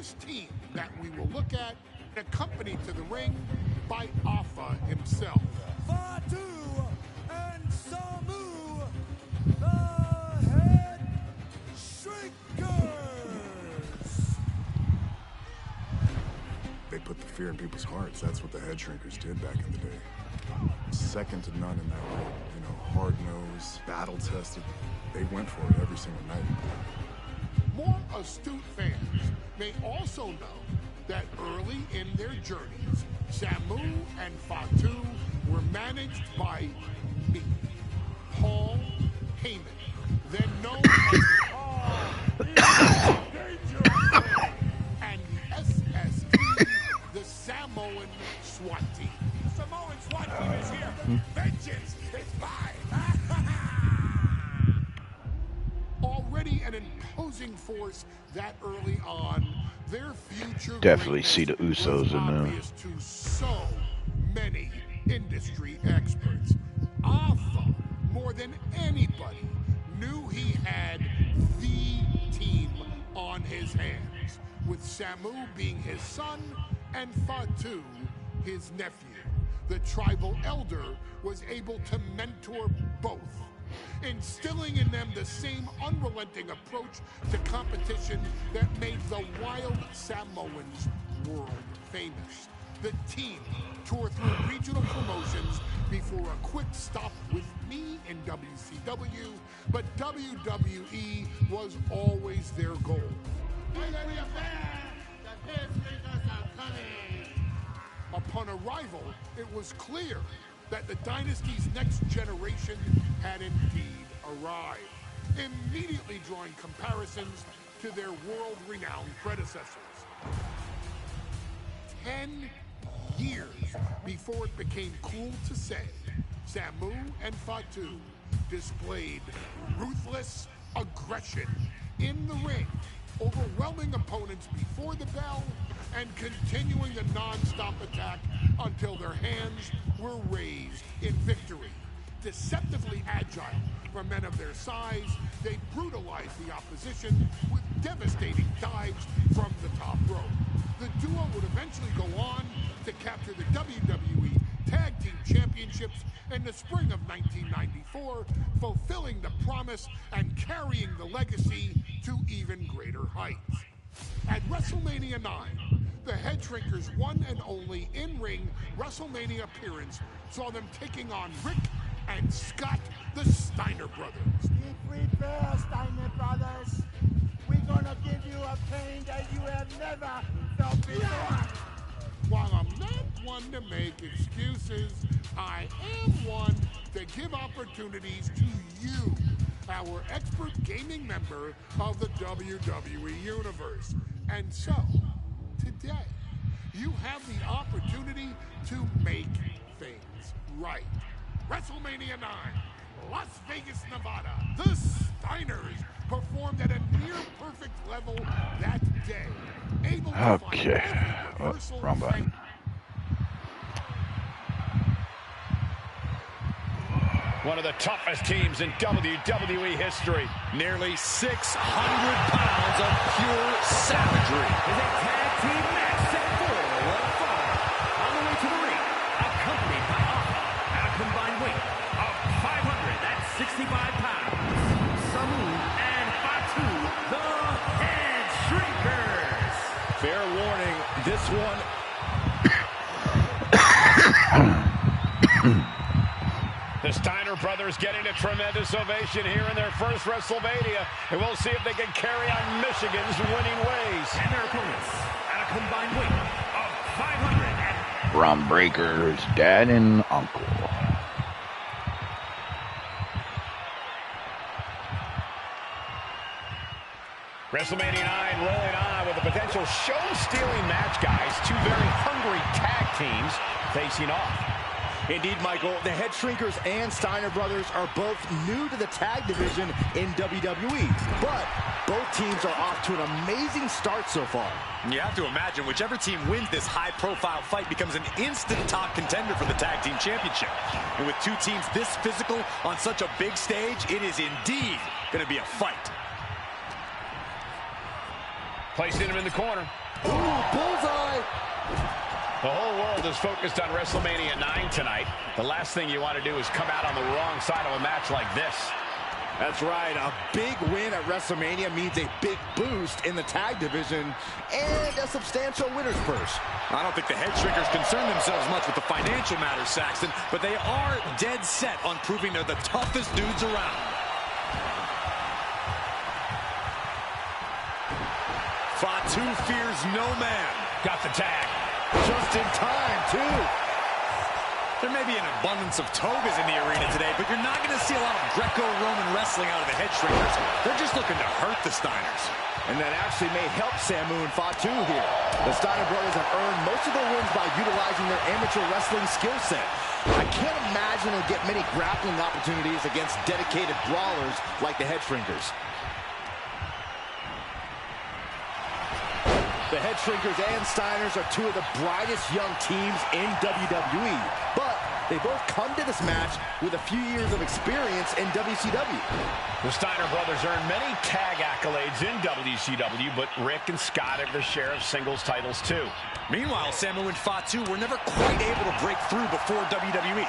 this team that we will look at, accompanied to the ring by Alpha himself. Fatu and Samu, the Head Shrinkers. They put the fear in people's hearts. That's what the Head Shrinkers did back in the day. Second to none in that way. You know, hard-nosed, battle-tested. They went for it every single night. More astute fans may also know that early in their journeys, Samu and Fatu were managed by me, Paul Heyman, then known as Paul Dangerous, and the SST, the Samoan SWAT team. The Samoan SWAT team is here. Vengeance is mine. Already an imposing force that early on, their future definitely see the Usos in there. Obvious to so many industry experts. Alpha, more than anybody, knew he had the team on his hands, with Samu being his son and Fatu his nephew. The tribal elder was able to mentor both, instilling in them the same unrelenting approach to competition that made the wild Samoans world famous. The team toured through regional promotions before a quick stop with me in WCW, but WWE was always their goal. Upon arrival, it was clear that the dynasty's next generation had indeed arrived, immediately drawing comparisons to their world-renowned predecessors. 10 years before it became cool to say, Samu and Fatu displayed ruthless aggression in the ring, overwhelming opponents before the bell and continuing the non-stop attack until their hands were raised in victory. Deceptively agile for men of their size, they brutalized the opposition with devastating dives from the top rope. The duo would eventually go on to capture the WWE Tag Team Championships in the spring of 1994, fulfilling the promise and carrying the legacy to even greater heights. At WrestleMania 9, the Head Shrinkers' one and only in-ring WrestleMania appearance saw them taking on Rick and Scott, the Steiner brothers. Be prepared, Steiner brothers. We're gonna give you a pain that you have never felt before. While I'm not one to make excuses, I am one to give opportunities to you, our expert gaming member of the WWE Universe. And so, today, you have the opportunity to make things right. WrestleMania 9, Las Vegas, Nevada. The Steiners performed at a near-perfect level that day. Able to Okay. find Oh, wrong button. One of the toughest teams in WWE history. Nearly 600 pounds of pure savagery. Is a tag team match set for 1-5. On the way to the ring, accompanied by Alpha at a combined weight of 565 pounds. Samu and Fatu, the Head Shrinkers. Fair warning, this one... The Steiner brothers getting a tremendous ovation here in their first WrestleMania, and we'll see if they can carry on Michigan's winning ways. And their opponents at a combined weight of 500. Bron Breakker's dad and uncle. WrestleMania 9 rolling on with a potential show-stealing match, guys. Two very hungry tag teams facing off. Indeed, Michael, the Head Shrinkers and Steiner brothers are both new to the tag division in WWE, but both teams are off to an amazing start so far. You have to imagine whichever team wins this high-profile fight becomes an instant top contender for the Tag Team Championship. And with two teams this physical on such a big stage, it is indeed going to be a fight. Placing him in the corner. Ooh, bullseye. The whole world is focused on WrestleMania 9 tonight. The last thing you want to do is come out on the wrong side of a match like this. That's right. A big win at WrestleMania means a big boost in the tag division and a substantial winner's purse. I don't think the head shrinkers concern themselves much with the financial matters, Saxton, but they are dead set on proving they're the toughest dudes around. Fatu fears no man. Got the tag. Just in time, too. There may be an abundance of togas in the arena today, but you're not going to see a lot of Greco-Roman wrestling out of the head shrinkers. They're just looking to hurt the Steiners. And that actually may help Samu and Fatu here. The Steiner brothers have earned most of their wins by utilizing their amateur wrestling skill set. I can't imagine they'll get many grappling opportunities against dedicated brawlers like the head shrinkers. The Head Shrinkers and Steiners are two of the brightest young teams in WWE, but they both come to this match with a few years of experience in WCW. The Steiner brothers earned many tag accolades in WCW, but Rick and Scott have their share of singles titles too. Meanwhile, Samu and Fatu were never quite able to break through before WWE.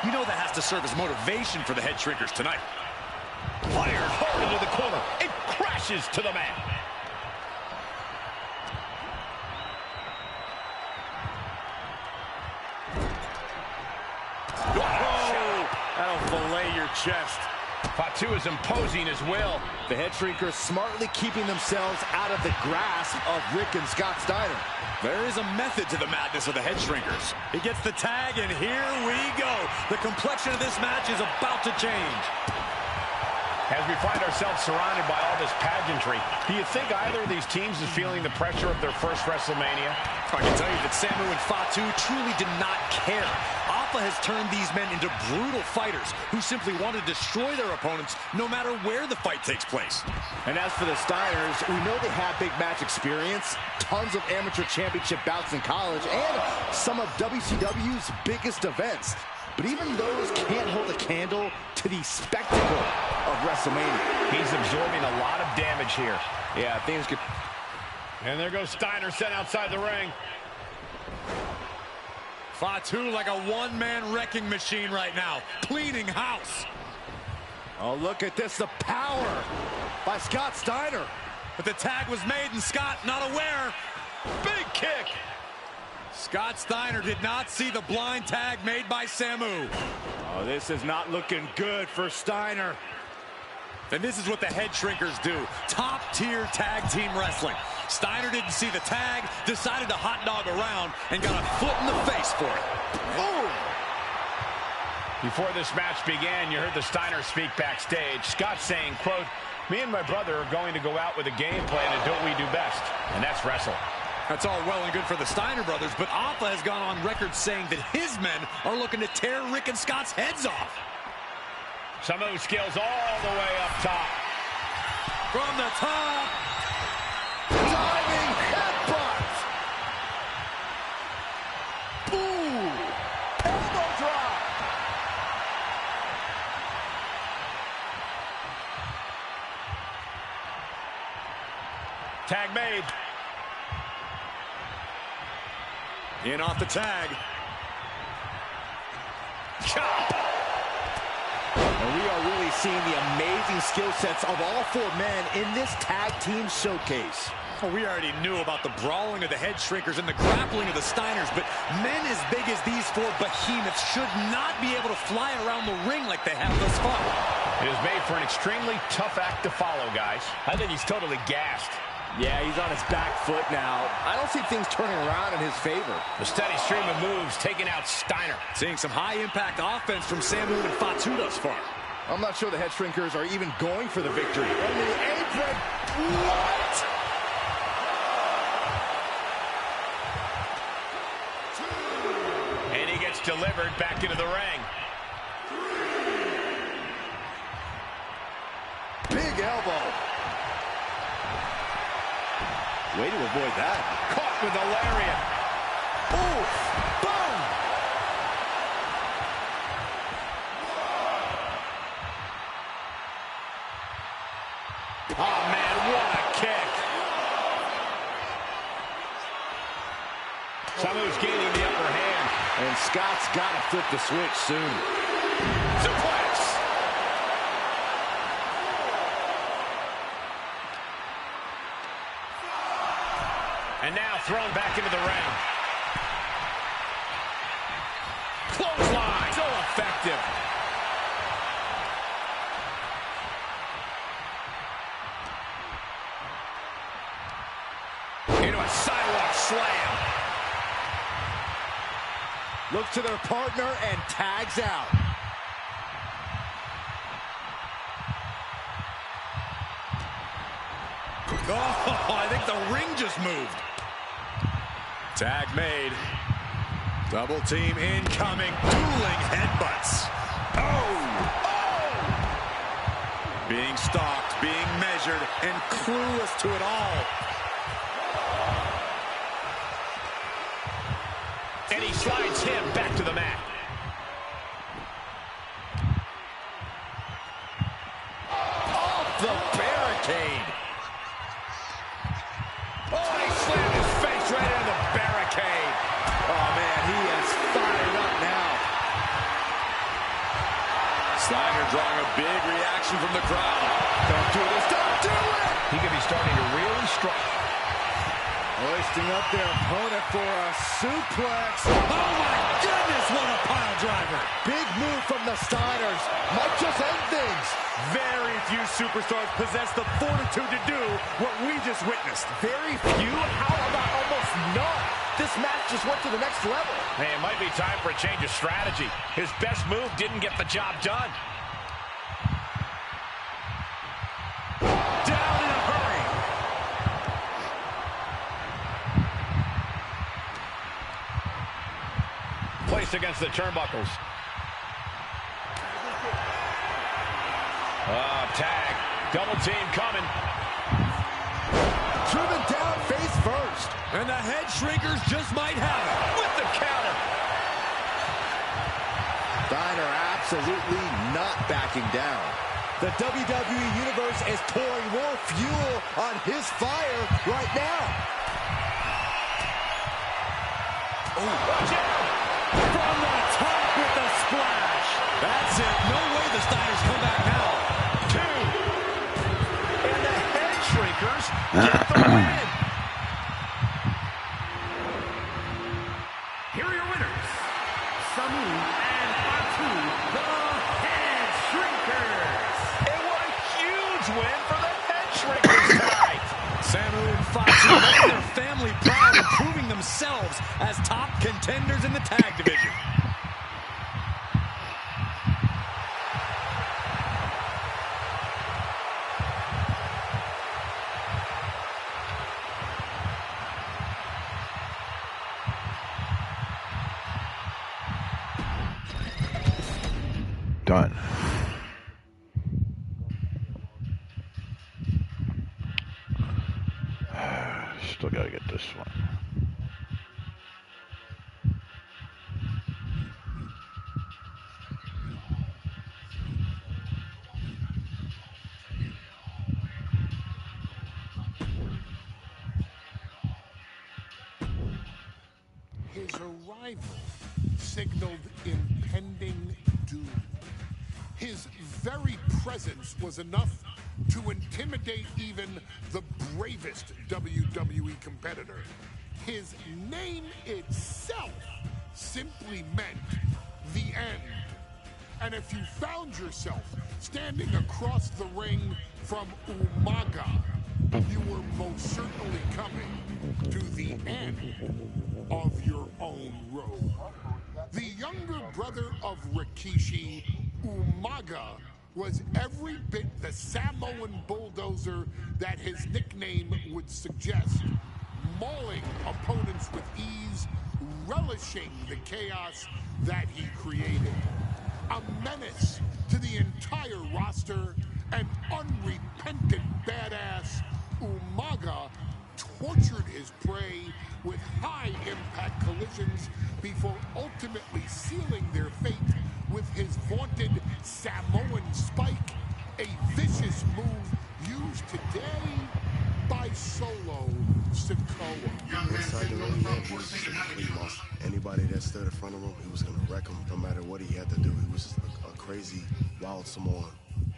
You know that has to serve as motivation for the Head Shrinkers tonight. Fired hard into the corner. It crashes to the mat. That'll fillet your chest. Fatu is imposing his will. The Head Shrinkers smartly keeping themselves out of the grasp of Rick and Scott Steiner. There is a method to the madness of the Head Shrinkers. He gets the tag, and here we go. The complexion of this match is about to change. As we find ourselves surrounded by all this pageantry, do you think either of these teams is feeling the pressure of their first WrestleMania? I can tell you that Samu and Fatu truly did not care. Alpha has turned these men into brutal fighters who simply want to destroy their opponents no matter where the fight takes place. And as for the Steiners, we know they have big match experience, tons of amateur championship bouts in college, and some of WCW's biggest events. But even those can't hold a candle to the spectacle of WrestleMania. He's absorbing a lot of damage here. Yeah, things could... And there goes Steiner sent outside the ring. Fatu like a one-man wrecking machine right now, cleaning house. Oh, look at this, the power by Scott Steiner. But the tag was made and Scott not aware. Big kick. Scott Steiner did not see the blind tag made by Samu. Oh, this is not looking good for Steiner. And this is what the Head Shrinkers do. Top-tier tag team wrestling. Steiner didn't see the tag, decided to hot dog around, and got a foot in the face for it. Oh! Before this match began, you heard the Steiner speak backstage. Scott saying, quote, "Me and my brother are going to go out with a game plan and do what we do best, and that's wrestle." That's all well and good for the Steiner brothers, but Alpha has gone on record saying that his men are looking to tear Rick and Scott's heads off. Some of those skills all the way up top. From the top. Diving headbutt. Ooh. Elbow drop. Tag made. In off the tag. Chop. And we are really seeing the amazing skill sets of all four men in this tag team showcase. Well, we already knew about the brawling of the Head Shrinkers and the grappling of the Steiners, but men as big as these four behemoths should not be able to fly around the ring like they have thus far. It is made for an extremely tough act to follow, guys. I think he's totally gassed. Yeah, he's on his back foot now. I don't see things turning around in his favor. The steady stream of moves taking out Steiner. Seeing some high-impact offense from Samu and Fatu thus far. I'm not sure the Head Shrinkers are even going for the victory. And the apron. What? And he gets delivered back into the ring. Big elbow. Way to avoid that. Caught with a lariat. Ooh, boom. Oh, man, what a kick. Samu's gaining the upper hand. And Scott's got to flip the switch soon. Suplex. And now thrown back into the ring. Clothesline. So effective. Into a sidewalk slam. Looks to their partner and tags out. Oh, I think the ring just moved. Tag made. Double team incoming. Dueling headbutts. Oh! Being stalked, being measured, and clueless to it all. And he slides him back to the mat. Off the barricade. Oh, he slammed his face right into the barricade. Oh, man, he is fired up now. Steiner drawing a big reaction from the crowd. Don't do this. Don't do it. He could be starting to really struggle. Hoisting up their opponent for a suplex. Oh, my goodness, what a pile driver. Big move from the Steiners. Might just end things. Very few superstars possess the fortitude to do what we just witnessed. Very few? How about almost none? This match just went to the next level. Hey, it might be time for a change of strategy. His best move didn't get the job done. Down in a hurry. Placed against the turnbuckles. Tag. Double team coming. Driven down face first. And the head shrinkers just might have it. With the counter. Steiner absolutely not backing down. The WWE Universe is pouring more fuel on his fire right now. Watch out. From the top with the splash. That's it. No way the Steiners come back now. And the head shrinkers get the win. Here are your winners, Samu and Fatu, the Head Shrinkers. And what a huge win for the head shrinkers tonight. Samu and Fatu making their family proud and proving themselves as top contenders in the tag division. Done. Still gotta get this one. His arrival signaled impending doom. His very presence was enough to intimidate even the bravest WWE competitor. His name itself simply meant the end. And if you found yourself standing across the ring from Umaga, you were most certainly coming to the end of your own road. The younger brother of Rikishi, Umaga, was every bit the Samoan bulldozer that his nickname would suggest, mauling opponents with ease, relishing the chaos that he created. A menace to the entire roster, an unrepentant badass, Umaga tortured his prey with high-impact collisions before ultimately sealing their fate with his vaunted Samoan spike, a vicious move used today by Solo Sikoa. Inside the ring, man, he was just a complete monster. Anybody that stood in front of him, he was going to wreck him no matter what he had to do. He was just a crazy, wild Samoan.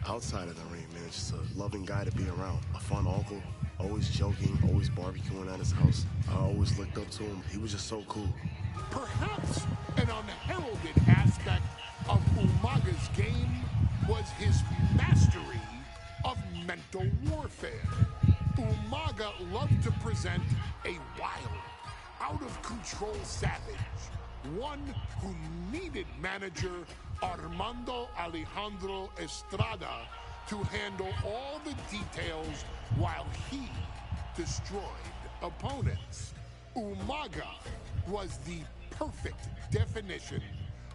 Outside of the ring, man, just a loving guy to be around. A fun uncle, always joking, always barbecuing at his house. I always looked up to him. He was just so cool. Perhaps an unheralded aspect of Umaga's game was his mastery of mental warfare. Umaga loved to present a wild, out-of-control savage, one who needed manager Armando Alejandro Estrada to handle all the details while he destroyed opponents. Umaga was the perfect definition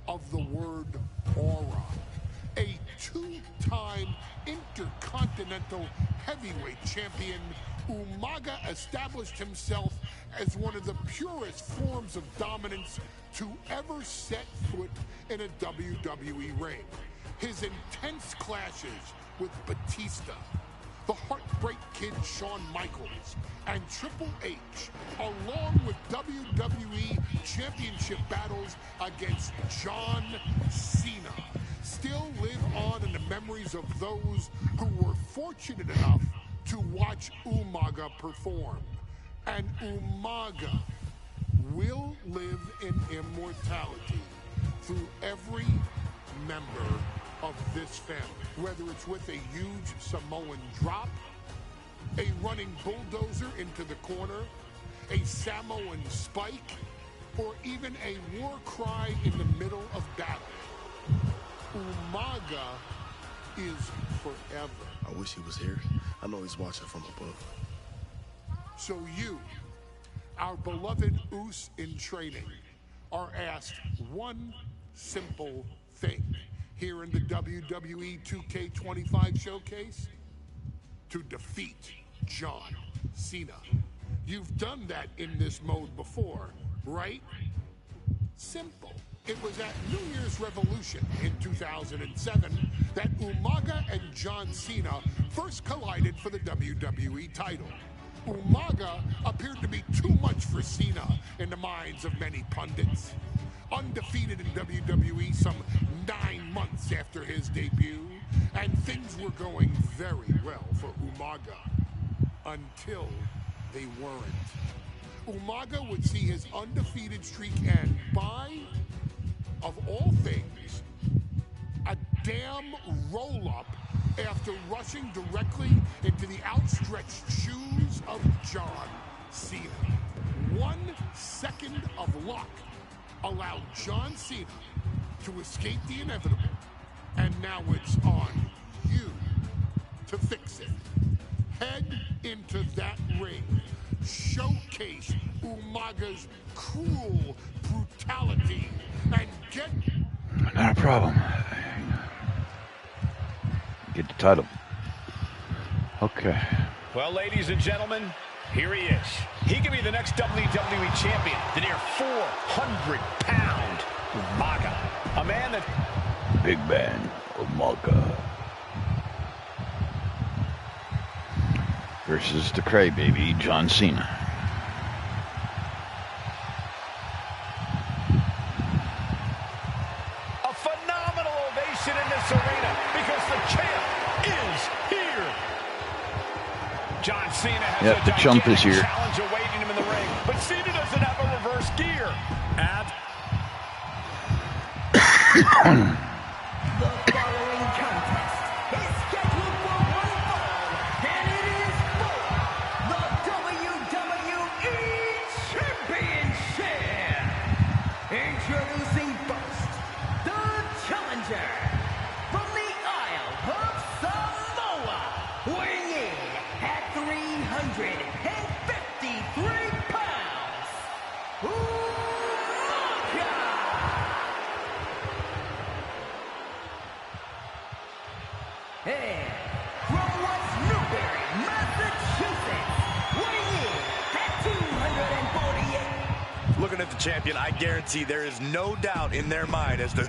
of the word aura. A two-time intercontinental heavyweight champion, Umaga established himself as one of the purest forms of dominance to ever set foot in a WWE ring. His intense clashes with Batista, the Heartbreak Kid Shawn Michaels, and Triple H, along with WWE Championship battles against John Cena, still live on in the memories of those who were fortunate enough to watch Umaga perform. And Umaga will live in immortality through every member of this family, whether it's with a huge Samoan drop, a running bulldozer into the corner, a Samoan spike, or even a war cry in the middle of battle. Umaga is forever. I wish he was here. I know he's watching from above. So you, our beloved Us in training, are asked one simple thing here in the WWE 2K.Univers showcase: to defeat John Cena. You've done that in this mode before, right? Simple. It was at New Year's Revolution in 2007 that Umaga and John Cena first collided for the WWE title. Umaga appeared to be too much for Cena in the minds of many pundits. Undefeated in WWE some 9 months after his debut, and things were going very well for Umaga until they weren't. Umaga would see his undefeated streak end by, of all things, a damn roll-up after rushing directly into the outstretched shoes of John Cena. 1 second of luck allowed John Cena to escape the inevitable, and now it's on you to fix it. Head into that ring, showcase Umaga's cruel brutality, and get... Not a problem. Get the title. Okay. Well, ladies and gentlemen, here he is. He could be the next WWE champion, the near 400-pound Umaga. A man that... Big man, Umaga. Versus the crybaby, John Cena. A phenomenal ovation in this arena because the champ is here. John Cena has a the chump is here. challenge awaiting him in the ring, but Cena doesn't have a reverse gear. And the following contest is scheduled for one fall, and it is for the WWE Championship. Introducing first, the challenger from the Isle of Samoa, weighing in at 353 pounds, Umaga. And from West Newbury, Massachusetts, weighing in at 248. Looking at the champion, I guarantee there is no doubt in their mind as to...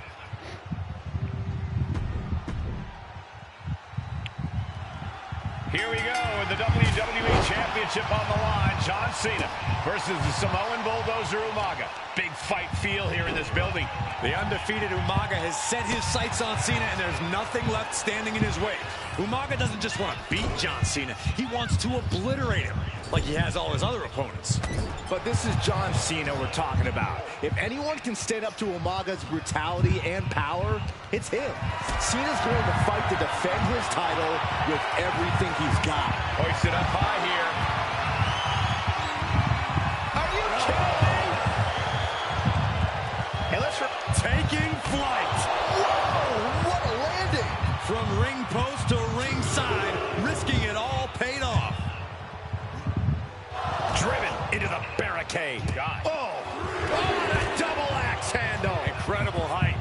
here we go with the WWE Championship. Championship on the line. John Cena versus the Samoan Bulldozer Umaga. Big fight feel here in this building. The undefeated Umaga has set his sights on Cena, and there's nothing left standing in his way. Umaga doesn't just want to beat John Cena. He wants to obliterate him, like he has all his other opponents. But this is John Cena we're talking about. If anyone can stand up to Umaga's brutality and power, it's him. Cena's going to fight to defend his title with everything he's got. Hoisted up high here. Are you kidding me? Hey, let's Taking flight. Whoa, what a landing. From ring post to ringside, risking it all paid off. driven into the barricade. God. Oh, the double axe handle. Incredible height.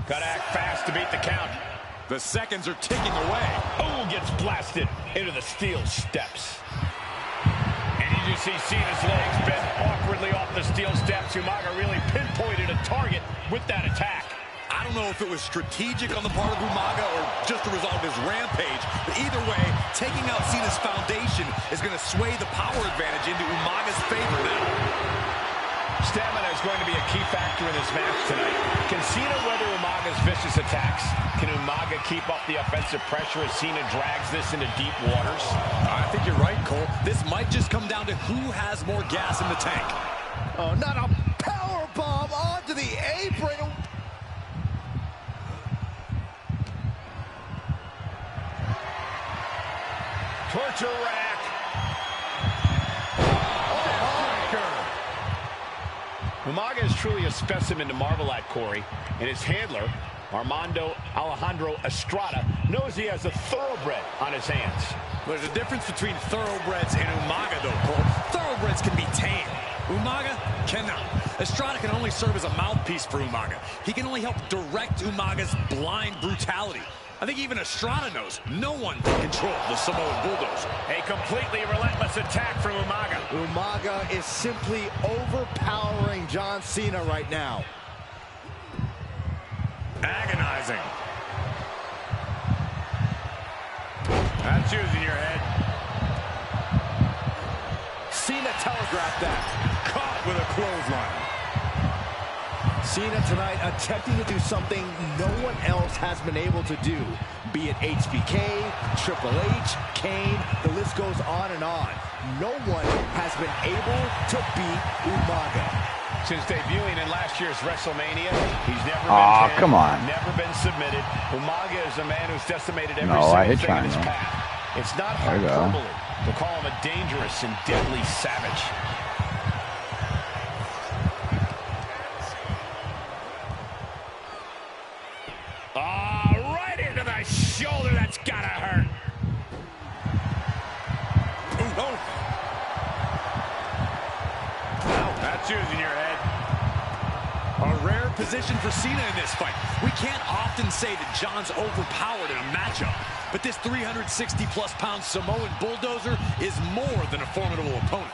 Gotta act fast to beat the count. The seconds are ticking away. Oh, gets blasted into the steel steps. And you just see Cena's legs bend awkwardly off the steel steps. Umaga really pinpointed a target with that attack. I don't know if it was strategic on the part of Umaga or just the result of his rampage, but either way, taking out Cena's foundation is going to sway the power advantage into Umaga's favor now. Stamina is going to be a key factor in this match tonight. Can Cena weather Umaga's vicious attacks? Can Umaga keep up the offensive pressure as Cena drags this into deep waters? I think you're right, Cole. This might just come down to who has more gas in the tank. Oh, not a power bomb onto the apron. Torture rack. Umaga is truly a specimen to marvel at, Corey, and his handler, Armando Alejandro Estrada, knows he has a thoroughbred on his hands. There's a difference between thoroughbreds and Umaga, though, Cole. Thoroughbreds can be tamed. Umaga cannot. Estrada can only serve as a mouthpiece for Umaga. He can only help direct Umaga's blind brutality. I think even Estrada knows no one can control the Samoan Bulldozer. A completely relentless attack from Umaga. Umaga is simply overpowering John Cena right now. Agonizing. That's using your head. Cena telegraphed that. Caught with a clothesline. Cena tonight attempting to do something no one else has been able to do. Be it HBK, Triple H, Kane, the list goes on and on. No one has been able to beat Umaga. Since debuting in last year's WrestleMania, he's never been pinned, come on. never been submitted. Umaga is a man who's decimated every No, I single hit thing in his triangle. path. It's not There you go. hyperbole to call him a dangerous and deadly savage. Right into the shoulder. That's gotta hurt. Ooh, oh. That's using your head. A rare position for Cena in this fight. We can't often say that John's overpowered in a matchup, but this 360-plus-pound Samoan Bulldozer is more than a formidable opponent.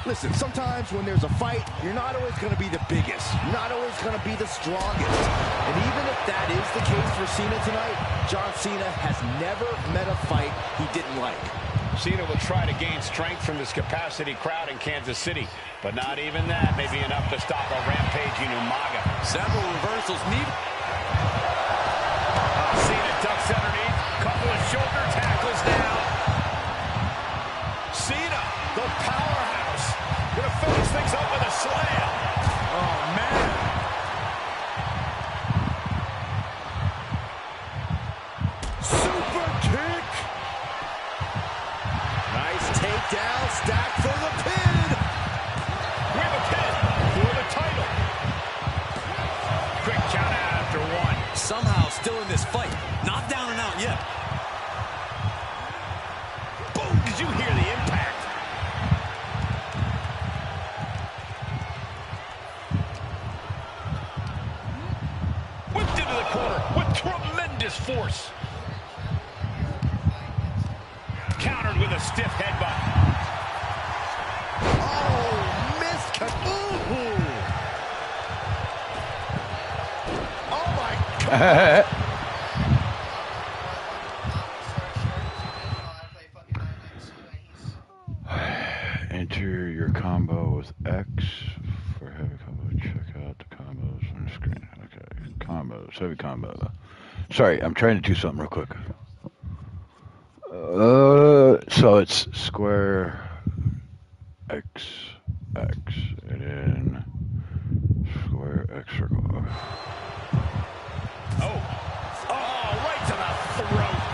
Listen, sometimes when there's a fight, you're not always going to be the biggest. You're not always going to be the strongest. And even if that is the case for Cena tonight, John Cena has never met a fight he didn't like. Cena will try to gain strength from this capacity crowd in Kansas City, but not even that may be enough to stop a rampaging Umaga. Several reversals needed. Cena ducks underneath, couple of shoulder tackles now. Cena, the powerhouse, gonna finish things up with a slam. Oh, man. Super kick. Nice takedown, stacked for the pin. We have a pin for the title. Quick count out after one. Somehow still in this fight. Not down and out yet. Boom, did you hear the impact? Whipped into the corner with tremendous force. Countered with a stiff headbutt. Oh, missed. Ooh. Enter your combo with X for heavy combo. Check out the combos on the screen. Okay, combos, heavy combo. Sorry, I'm trying to do something real quick. So it's square X, X, and then square X circle. Okay. Oh, right to the throat.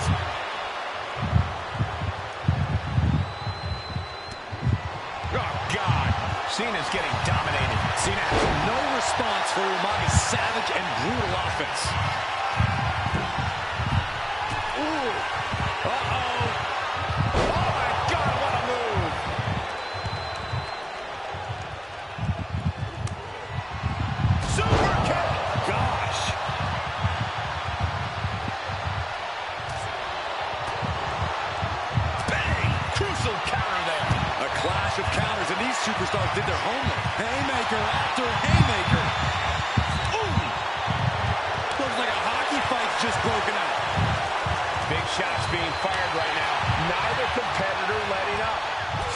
Oh, God. Cena's getting dominated. Cena has no response for Umaga's savage and brutal offense. Ooh. Uh-oh. Oh, my God, what a move. Super kick. Gosh. Bang. Crucial counter there. A clash of counters, and these superstars did their homework. Haymaker after haymaker. Ooh! Looks like a hockey fight's just broken out. Big shots being fired right now. Neither competitor letting up.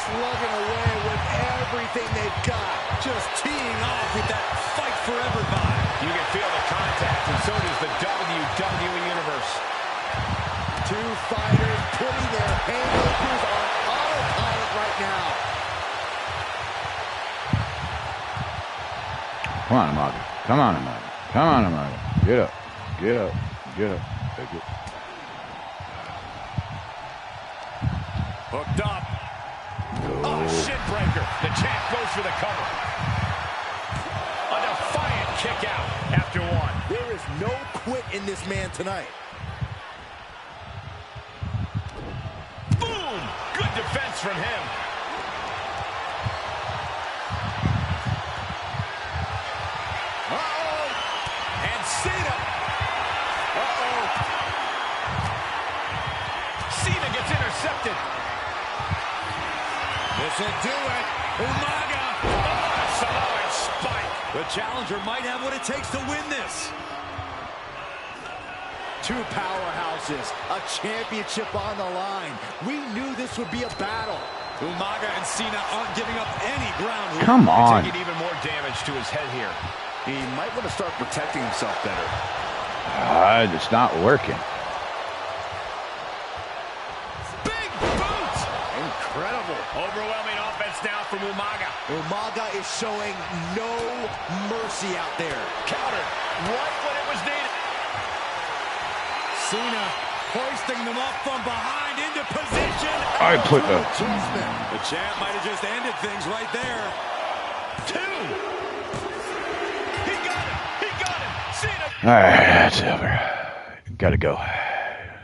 Slugging away with everything they've got. Just teeing off with that fight forever vibe. You can feel the contact, and so does the WWE Universe. Two fighters putting their haymakers on autopilot right now. Come on, Umaga. Come on, Umaga. Come on, Umaga. Get up. Get up. Get up. Take it. Hooked up. Oh, shin breaker. The champ goes for the cover. A defiant kick out after one. There is no quit in this man tonight. Boom! Good defense from him. Uh-oh! And Cena. Uh-oh. Cena gets intercepted. This'll do it. Umaga. Oh, Samoan spike. The challenger might have what it takes to win this. Two powerhouses, a championship on the line. We knew this would be a battle. Umaga and Cena aren't giving up any ground. Come on. Taking even more damage to his head here. He might want to start protecting himself better. It's not working. Big boot! Incredible. Overwhelming offense now from Umaga. Umaga is showing no mercy out there. Countered right when it was needed. Cena hoisting them up from behind into position. I put the... The champ might have just ended things right there. Two. He got him. He got him. Cena. All right, that's over. Gotta go.